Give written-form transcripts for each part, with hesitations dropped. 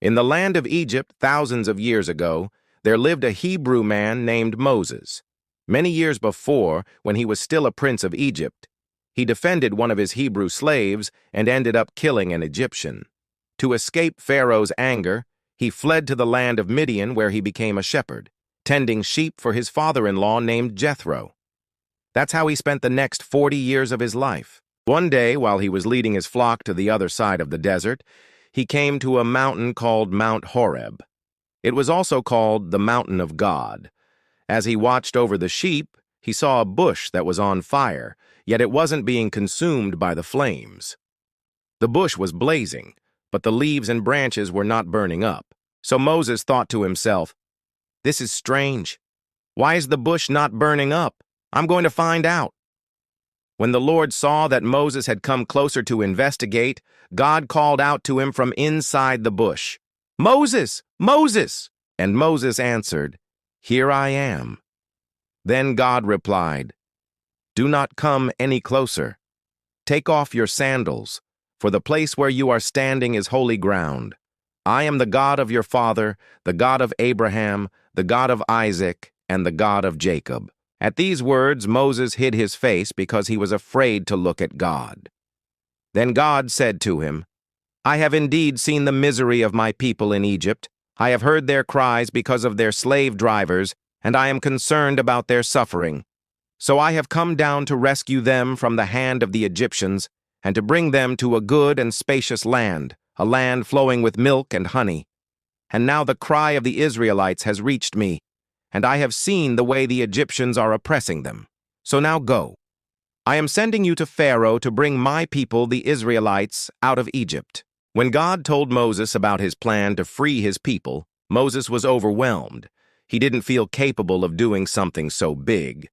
In the land of Egypt, thousands of years ago, there lived a Hebrew man named Moses. Many years before, when he was still a prince of Egypt, he defended one of his Hebrew slaves and ended up killing an Egyptian. To escape Pharaoh's anger, he fled to the land of Midian, where he became a shepherd, tending sheep for his father-in-law named Jethro. That's how he spent the next 40 years of his life. One day, while he was leading his flock to the other side of the desert, he came to a mountain called Mount Horeb. It was also called the Mountain of God. As he watched over the sheep, he saw a bush that was on fire, yet it wasn't being consumed by the flames. The bush was blazing, but the leaves and branches were not burning up. So Moses thought to himself, "This is strange. Why is the bush not burning up? I'm going to find out." When the Lord saw that Moses had come closer to investigate, God called out to him from inside the bush, "Moses! Moses!" And Moses answered, "Here I am." Then God replied, "Do not come any closer. Take off your sandals, for the place where you are standing is holy ground. I am the God of your father, the God of Abraham, the God of Isaac, and the God of Jacob." At these words, Moses hid his face because he was afraid to look at God. Then God said to him, "I have indeed seen the misery of my people in Egypt. I have heard their cries because of their slave drivers, and I am concerned about their suffering. So I have come down to rescue them from the hand of the Egyptians and to bring them to a good and spacious land, a land flowing with milk and honey. And now the cry of the Israelites has reached me, and I have seen the way the Egyptians are oppressing them. So now go. I am sending you to Pharaoh to bring my people, the Israelites, out of Egypt." When God told Moses about his plan to free his people, Moses was overwhelmed. He didn't feel capable of doing something so big.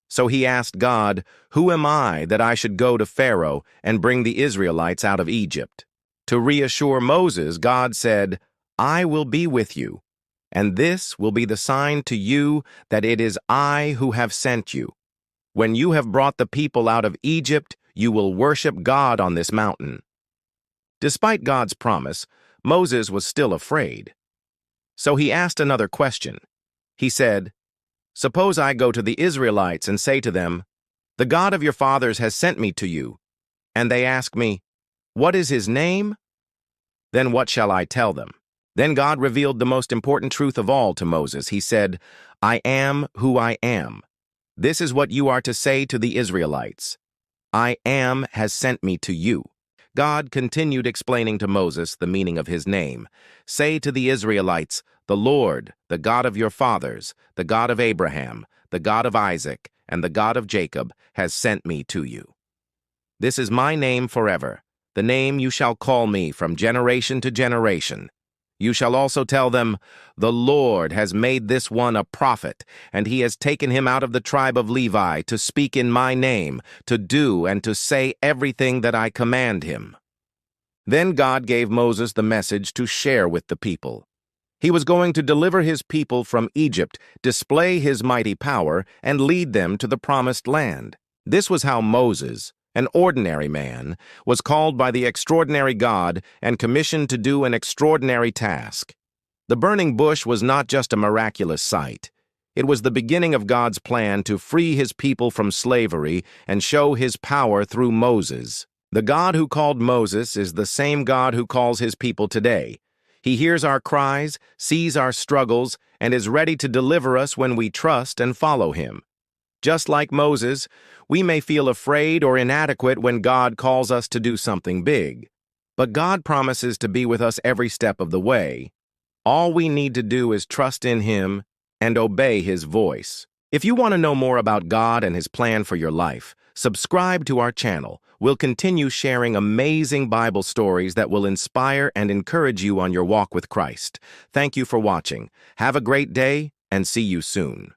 So he asked God, "Who am I that I should go to Pharaoh and bring the Israelites out of Egypt?" To reassure Moses, God said, "I will be with you, and this will be the sign to you that it is I who have sent you. When you have brought the people out of Egypt, you will worship God on this mountain." Despite God's promise, Moses was still afraid. So he asked another question. He said, "Suppose I go to the Israelites and say to them, 'The God of your fathers has sent me to you,' and they ask me, 'What is his name?' Then what shall I tell them?" Then God revealed the most important truth of all to Moses. He said, "I am who I am. This is what you are to say to the Israelites. I am has sent me to you." God continued explaining to Moses the meaning of his name. "Say to the Israelites, 'The Lord, the God of your fathers, the God of Abraham, the God of Isaac, and the God of Jacob, has sent me to you. This is my name forever, the name you shall call me from generation to generation. You shall also tell them, 'The Lord has made this one a prophet, and he has taken him out of the tribe of Levi to speak in my name, to do and to say everything that I command him.'" Then God gave Moses the message to share with the people. He was going to deliver his people from Egypt, display his mighty power, and lead them to the promised land. This was how Moses, an ordinary man, was called by the extraordinary God and commissioned to do an extraordinary task. The burning bush was not just a miraculous sight. It was the beginning of God's plan to free his people from slavery and show his power through Moses. The God who called Moses is the same God who calls his people today. He hears our cries, sees our struggles, and is ready to deliver us when we trust and follow him. Just like Moses, we may feel afraid or inadequate when God calls us to do something big. But God promises to be with us every step of the way. All we need to do is trust in him and obey his voice. If you want to know more about God and his plan for your life, subscribe to our channel. We'll continue sharing amazing Bible stories that will inspire and encourage you on your walk with Christ. Thank you for watching. Have a great day and see you soon.